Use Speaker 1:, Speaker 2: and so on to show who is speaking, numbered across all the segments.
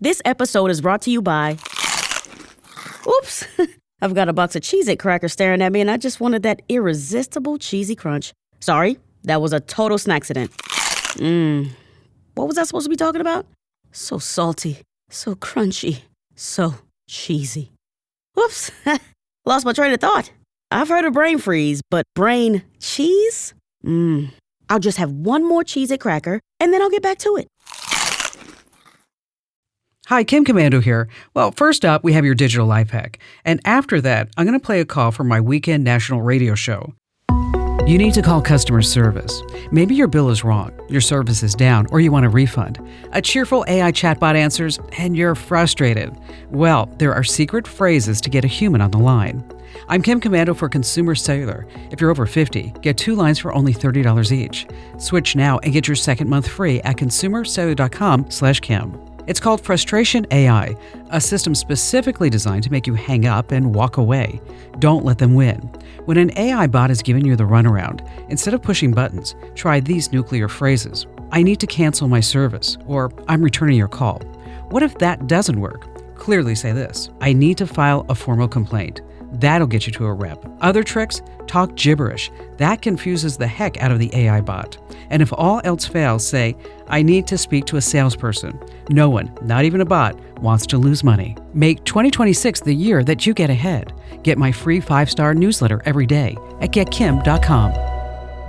Speaker 1: This episode is brought to you by... Oops, I've got a box of Cheez-It crackers staring at me and I just wanted that irresistible cheesy crunch. Sorry, that was a total snacksident. What was I supposed to be talking about? So salty, so crunchy, so cheesy. Whoops, lost my train of thought. I've heard of brain freeze, but brain cheese? I'll just have one more Cheez-It cracker and then I'll get back to it.
Speaker 2: Hi, Kim Commando here. Well, first up, we have your digital life hack. And after that, I'm going to play a call from my weekend national radio show. You need to call customer service. Maybe your bill is wrong, your service is down, or you want a refund. A cheerful AI chatbot answers, and you're frustrated. Well, there are secret phrases to get a human on the line. I'm Kim Commando for Consumer Cellular. If you're over 50, get 2 lines for only $30 each. Switch now and get your second month free at consumercellular.com/Kim. It's called Frustration AI, a system specifically designed to make you hang up and walk away. Don't let them win. When an AI bot is giving you the runaround, instead of pushing buttons, try these nuclear phrases. I need to cancel my service, or I'm returning your call. What if that doesn't work? Clearly say this: I need to file a formal complaint. That'll get you to a rep. Other tricks? Talk gibberish. That confuses the heck out of the AI bot. And if all else fails, say, I need to speak to a salesperson. No one, not even a bot, wants to lose money. Make 2026 the year that you get ahead. Get my free 5-star newsletter every day at getkim.com.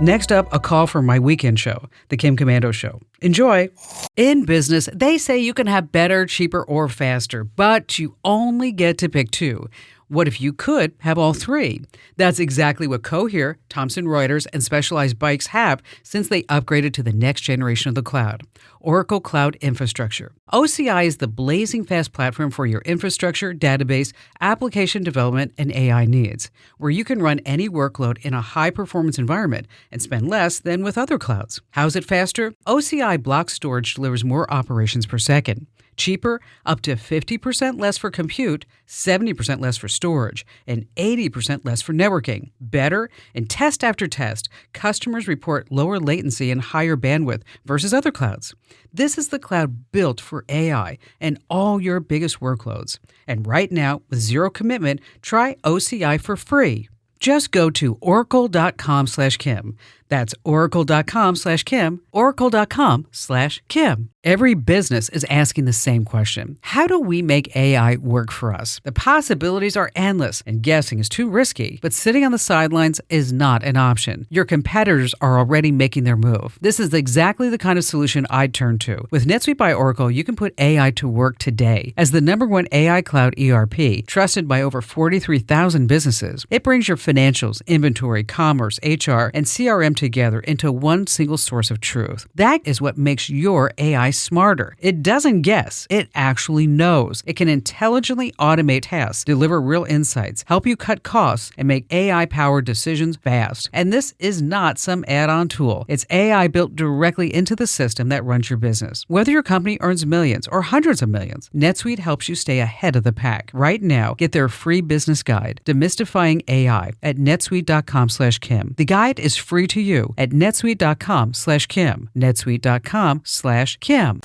Speaker 2: Next up, a call from my weekend show, The Kim Commando Show. Enjoy. In business, they say you can have better, cheaper, or faster, but you only get to pick 2. What if you could have all 3? That's exactly what Cohere, Thomson Reuters, and Specialized Bikes have since they upgraded to the next generation of the cloud, Oracle Cloud Infrastructure. OCI is the blazing fast platform for your infrastructure, database, application development, and AI needs, where you can run any workload in a high-performance environment and spend less than with other clouds. How's it faster? OCI block storage delivers more operations per second. Cheaper, up to 50% less for compute, 70% less for storage, and 80% less for networking. Better, in test after test, customers report lower latency and higher bandwidth versus other clouds. This is the cloud built for AI and all your biggest workloads. And right now, with zero commitment, try OCI for free. Just go to oracle.com/Kim. That's oracle.com/Kim, oracle.com/Kim. Every business is asking the same question. How do we make AI work for us? The possibilities are endless, and guessing is too risky. But sitting on the sidelines is not an option. Your competitors are already making their move. This is exactly the kind of solution I'd turn to. With NetSuite by Oracle, you can put AI to work today. As the #1 AI cloud ERP, trusted by over 43,000 businesses, it brings your financials, inventory, commerce, HR, and CRM together into one single source of truth. That is what makes your AI smarter. It doesn't guess. It actually knows. It can intelligently automate tasks, deliver real insights, help you cut costs, and make AI-powered decisions fast. And this is not some add-on tool. It's AI built directly into the system that runs your business. Whether your company earns millions or hundreds of millions, NetSuite helps you stay ahead of the pack. Right now, get their free business guide, Demystifying AI, at netsuite.com/Kim. The guide is free to you at netsuite.com/Kim. netsuite.com/Kim.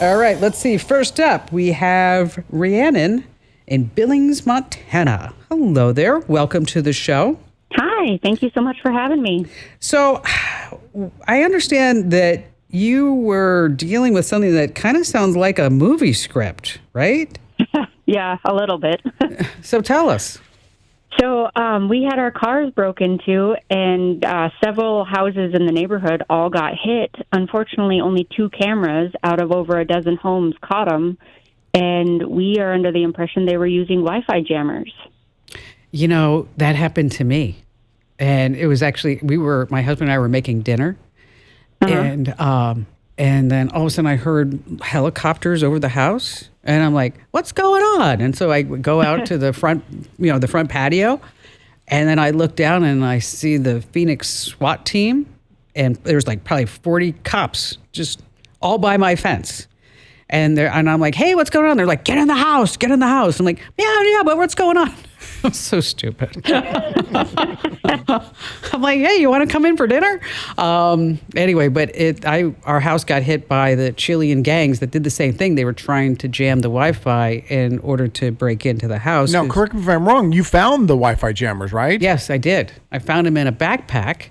Speaker 2: All right, let's see. First up, we have Rhiannon in Billings, Montana. Hello there. Welcome to the show.
Speaker 3: Hi. Thank you so much for having me.
Speaker 2: So I understand that you were dealing with something that kind of sounds like a movie script, right?
Speaker 3: Yeah, a little bit.
Speaker 2: So tell us.
Speaker 3: So we had our cars broken into, and several houses in the neighborhood all got hit. Unfortunately, only 2 cameras out of over a dozen homes caught them, and we are under the impression they were using Wi-Fi jammers.
Speaker 2: You know, that happened to me. And it was actually, my husband and I were making dinner, and then all of a sudden I heard helicopters over the house. And I'm like, what's going on? And so I go out to the front patio. And then I look down and I see the Phoenix SWAT team. And there's like probably 40 cops just all by my fence. And I'm like, hey, what's going on? They're like, get in the house. I'm like, yeah, but what's going on? So stupid. I'm like, hey, you want to come in for dinner? Anyway, but our house got hit by the Chilean gangs that did the same thing. They were trying to jam the Wi-Fi in order to break into the house.
Speaker 4: Now, correct me if I'm wrong. You found the Wi-Fi jammers, right?
Speaker 2: Yes, I did. I found them in a backpack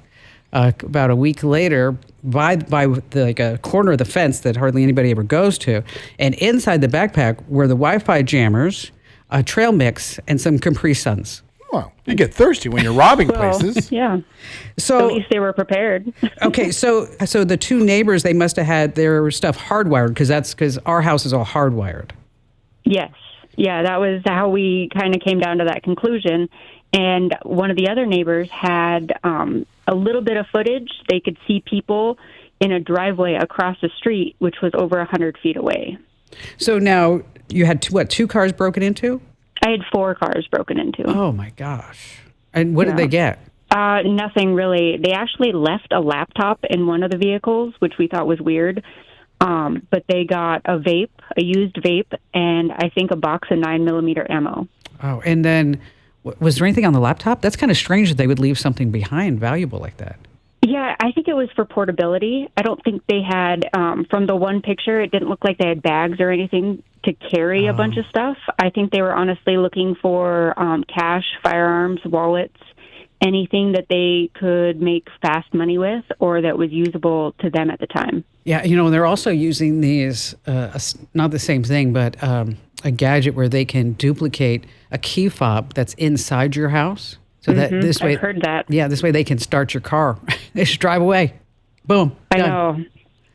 Speaker 2: about a week later by a corner of the fence that hardly anybody ever goes to. And inside the backpack were the Wi-Fi jammers, a trail mix, and some Capri Suns.
Speaker 4: Well, you get thirsty when you're robbing places.
Speaker 3: Yeah.
Speaker 2: So
Speaker 3: At least they were prepared.
Speaker 2: okay, so the two neighbors, they must have had their stuff hardwired because our house is all hardwired.
Speaker 3: Yes. Yeah, that was how we kind of came down to that conclusion. And one of the other neighbors had a little bit of footage. They could see people in a driveway across the street, which was over 100 feet away.
Speaker 2: So now you had two cars broken into?
Speaker 3: I had 4 cars broken into.
Speaker 2: Oh, my gosh. And what did they get?
Speaker 3: Nothing really. They actually left a laptop in one of the vehicles, which we thought was weird. But they got a used vape, and I think a box of 9mm ammo.
Speaker 2: Oh, and then was there anything on the laptop? That's kind of strange that they would leave something behind valuable like that.
Speaker 3: Yeah, I think it was for portability. I don't think they had, from the one picture, it didn't look like they had bags or anything to carry a bunch of stuff. I think they were honestly looking for cash, firearms, wallets, anything that they could make fast money with or that was usable to them at the time.
Speaker 2: Yeah, they're also using these, not the same thing, but a gadget where they can duplicate a key fob that's inside your house. So that this way,
Speaker 3: I've heard that.
Speaker 2: Yeah, this way they can start your car. They just drive away. Boom.
Speaker 3: I
Speaker 2: done.
Speaker 3: know.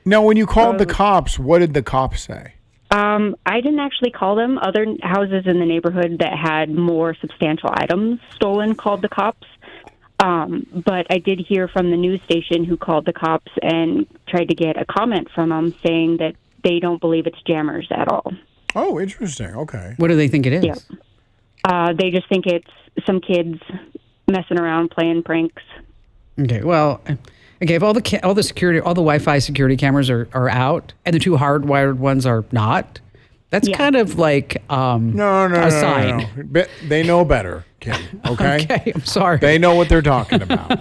Speaker 4: Now, when you called the cops, what did the cops say?
Speaker 3: I didn't actually call them. Other houses in the neighborhood that had more substantial items stolen called the cops. But I did hear from the news station who called the cops and tried to get a comment from them saying that they don't believe it's jammers at all.
Speaker 4: Oh, interesting. Okay.
Speaker 2: What do they think it is?
Speaker 3: Yeah. They just think it's some kids messing around, playing pranks.
Speaker 2: Okay. Well, if all the security, all the Wi-Fi security cameras are out, and the 2 hardwired ones are not, that's kind of like a sign.
Speaker 4: No. They know better, Kim. Okay.
Speaker 2: Okay. I'm sorry.
Speaker 4: They know what they're talking about.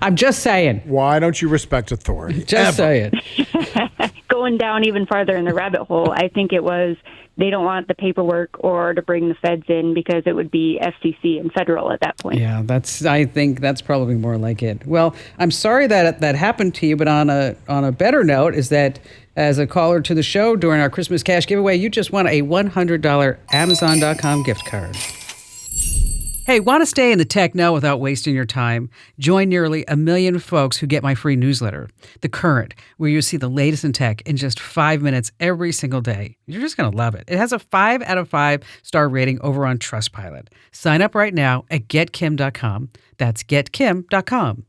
Speaker 2: I'm just saying.
Speaker 4: Why don't you respect authority?
Speaker 2: Just saying.
Speaker 3: Going down even farther in the rabbit hole, I think it was they don't want the paperwork or to bring the feds in because it would be FCC and federal at that point.
Speaker 2: Yeah, I think that's probably more like it. Well, I'm sorry that happened to you, but on a better note is that as a caller to the show during our Christmas cash giveaway, you just won a $100 Amazon.com gift card. Hey, want to stay in the tech know without wasting your time? Join nearly 1 million folks who get my free newsletter, The Current, where you see the latest in tech in just 5 minutes every single day. You're just going to love it. It has a 5 out of 5 star rating over on Trustpilot. Sign up right now at getkim.com. That's getkim.com.